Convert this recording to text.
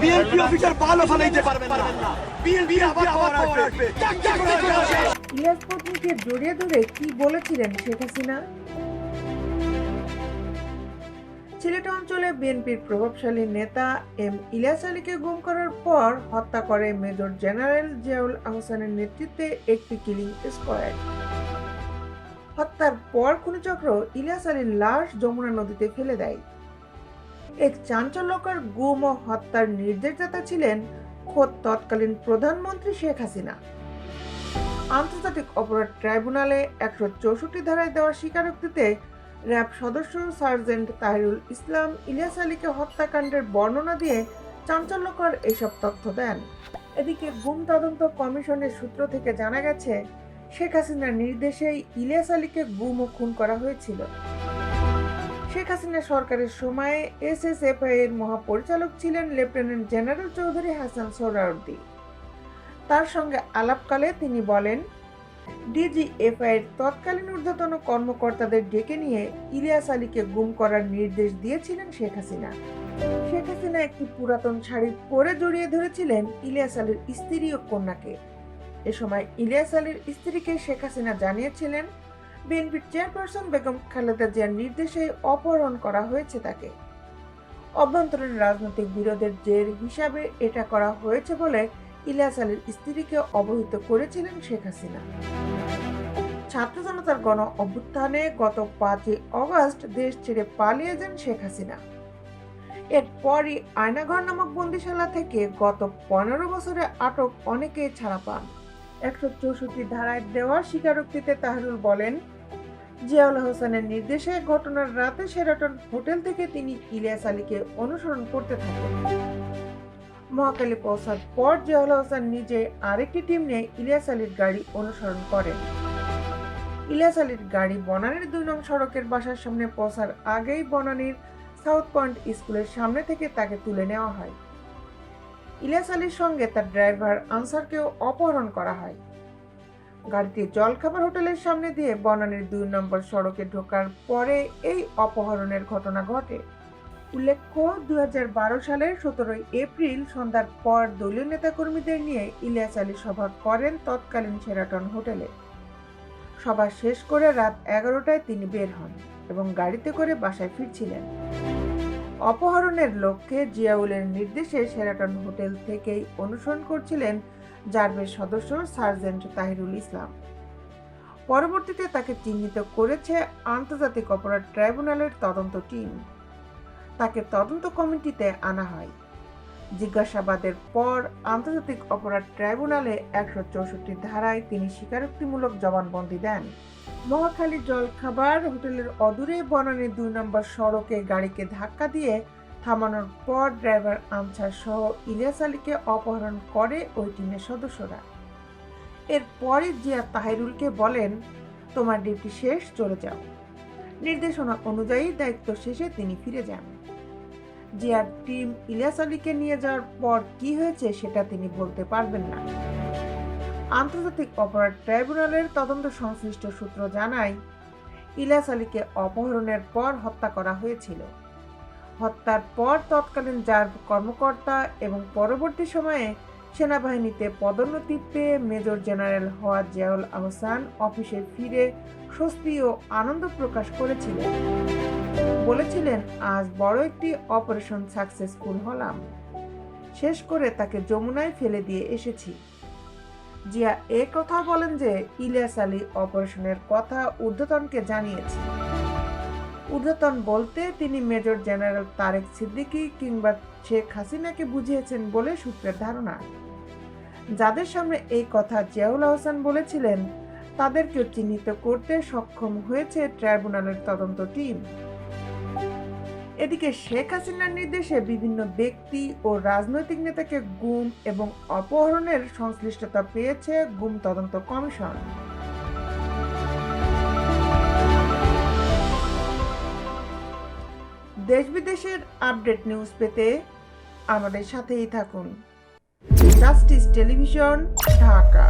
BNP officer ভালো ফলাইতে পারবেন না। বিএনপি আবার পাওয়ার আসবে। ইলিয়াস পত্নীকে জড়িয়ে ধরে কি বলেছিলেন শেখ হাসিনা? সিলেট অঞ্চলে বিএনপির প্রভাবশালী নেতা এম ইলিয়াস আলীকে গুম করার পর হত্যা করে মেজর জেনারেল জিয়াউল আহসানের নেতৃত্বে একটি কিলিং স্কোয়াড। হত্যার পর খুনিচক্র ইলিয়াস আলীর লাশ যমুনা নদীতে ফেলে দেয়। এক চাঞ্চল্যকর গুম ও হত্যার নির্দেশদাতা ছিলেন খোদ তৎকালীন প্রধানমন্ত্রী শেখ হাসিনা। আন্তর্জাতিক অপরাধ ট্রাইব্যুনালে 164 ধারায় দেওয়া স্বীকারোক্তিতে র্যাব সদস্য সার্জেন্ট তাহিরুল ইসলাম ইলিয়াস আলীকে হত্যাকাণ্ডের বর্ণনা দিয়ে চাঞ্চল্যকর এসব তথ্য দেন। এদিকে গুম তদন্ত কমিশনের সূত্র থেকে জানা গেছে, শেখ হাসিনার নির্দেশেই ইলিয়াস আলীকে গুম ও খুন করা হয়েছিল। শেখ হাসিনা সরকারের সময়ে এসএসএফআই এর মহাপরিচালক ছিলেন লেফটেন্যান্ট জেনারেল চৌধুরী হাসান সোহরাওয়ার্দী। তার সঙ্গে আলাপকালে তিনি বলেন, ডিজিএফআই এর তৎকালীন ঊর্ধ্বতন কর্মকর্তাদের ডেকে নিয়ে ইলিয়াস আলীকে গুম করার নির্দেশ দিয়েছিলেন শেখ হাসিনা। শেখ হাসিনা একটি পুরাতন শাড়ি পরে জড়িয়ে ধরেছিলেন ইলিয়াস আলীর স্ত্রী ও কন্যাকে। এ সময় ইলিয়াস আলীর স্ত্রীকে শেখ হাসিনা জানিয়েছিলেন, বিএনপির চেয়ারপারসন বেগম খালেদা জিয়ার নির্দেশে অপহরণ করা হয়েছে তাকে। অভ্যন্তরীণ রাজনৈতিক বিরোধের জের হিসাবে এটা করা হয়েছে বলে ইলিয়াস আলীর স্ত্রীকে অবহিত করেছিলেন শেখ হাসিনা। ছাত্র জনতার গণ অভ্যুত্থানে গত 5 অগস্ট দেশ ছেড়ে পালিয়ে যান শেখ হাসিনা। এরপরই আয়নাঘর নামক বন্দিশালা থেকে গত 15 বছরে আটক অনেকে ছাড়া পান। 164 ধারায় দেওয়া স্বীকারোক্তিতে তাহিরুল বলেন, জিয়াউল আহসানের নির্দেশে ঘটনার রাতে শেরাটন হোটেল থেকে তিনি ইলিয়াস আলীকে অনুসরণ করতে থাকেন। মহাখালী পৌঁছার পর জিয়াউল আহসান নিজে আরেকটি টিম নিয়ে ইলিয়াস আলীর গাড়ি অনুসরণ করেন। ইলিয়াস আলীর গাড়ি বনানীর 2 নং সড়কের বাসার সামনে পৌঁছার আগেই বনানীর সাউথ পয়েন্ট স্কুলের সামনে থেকে তাকে তুলে নেওয়া হয়। ইলিয়াস আলীর সঙ্গে তার ড্রাইভার আনসারকেও অপহরণ করা হয়। গাড়িটি জলখাবার হোটেলের সামনে দিয়ে বনানীর 2 নম্বর সড়কে ঢোকার পরে এই অপহরণের ঘটনা ঘটে। উল্লেখ্য, 2012 সালের 17 এপ্রিল সন্ধ্যার পর দলীয় নেতাকর্মীদের নিয়ে ইলিয়াস আলী সভা করেন তৎকালীন শেরাটন হোটেলে। সভা শেষ করে রাত 11টায় তিনি বের হন এবং গাড়িতে করে বাসায় ফিরছিলেন। অপহরণের লক্ষ্যে জিয়াউলের নির্দেশে শেরাটন হোটেল থেকেই অনুসরণ করছিলেন র্যাবের সদস্য সার্জেন্ট তাহিরুল ইসলাম। পরবর্তীতে তাকে চিহ্নিত করেছে আন্তর্জাতিক অপরাধ ট্রাইব্যুনালের তদন্ত টিম। তাকে তদন্ত কমিটিতে আনা হয়। জিজ্ঞাসাবাদের পর আন্তর্জাতিক অপরাধ ট্রাইব্যুনালে 164 ধারায় তিনি স্বীকারোক্তিমূলক জবানবন্দি দেন। মহাখালী জলখাবার হোটেলের অদূরে বনানীর 2 নম্বর সড়কে গাড়িকে ধাক্কা দিয়ে থামানোর পর ড্রাইভার আনসার সহ ইলিয়াস আলীকে অপহরণ করে ওই টিমের সদস্যরা। এরপরই জিয়া তাহিরুলকে বলেন, তোমার ডিউটি শেষ, চলে যাও। নির্দেশনা অনুযায়ী দায়িত্ব শেষে তিনি ফিরে যান। জিয়ার টিম ইলিয়াস আলীকে নিয়ে যাওয়ার পর কি হয়েছে সেটা তিনি বলতে পারবেন না। আন্তর্জাতিক অপরাধ ট্রাইব্যুনালের তদন্ত সংশ্লিষ্ট সূত্র জানায়, ইলিয়াস আলীকে অপহরণের পর হত্যা করা হয়েছিল। হত্যার পর তৎকালীন র্যাব কর্মকর্তা এবং পরবর্তী সময়ে সেনাবাহিনীতে পদোন্নতি পেয়ে মেজর জেনারেল হওয়া জিয়াউল আহসান অফিসে ফিরে স্বস্তি ও আনন্দ প্রকাশ করেছিলেন। বলেছিলেন, আজ বড় একটি অপারেশন সাকসেসফুল হলাম, শেষ করে তাকে যমুনায় ফেলে দিয়ে এসেছি। জিয়া কথা বলেন যে ইলিয়াস আলী অপারেশনের কথা ঊর্ধ্বতনকে জানিয়েছে। ঊর্ধ্বতন বলতে তিনি মেজর জেনারেল তারেক সিদ্দিকী কিংবা শেখ হাসিনাকে বুঝিয়েছেন বলে সূত্রের ধারণা। যাদের সামনে এই কথা জিয়াউল আহসান বলেছিলেন, তাদেরকেও চিহ্নিত করতে সক্ষম হয়েছে ট্রাইব্যুনালের তদন্ত টিম। এদিকে শেখ হাসিনার নির্দেশে বিভিন্ন ব্যক্তি ও রাজনৈতিক নেতাকে গুম এবং অপহরণের সংশ্লিষ্টতা পেয়েছে গুম তদন্ত কমিশন। দেশ বিদেশের আপডেট নিউজ পেতে আমাদের সাথেই থাকুন। Justice television, Dhaka.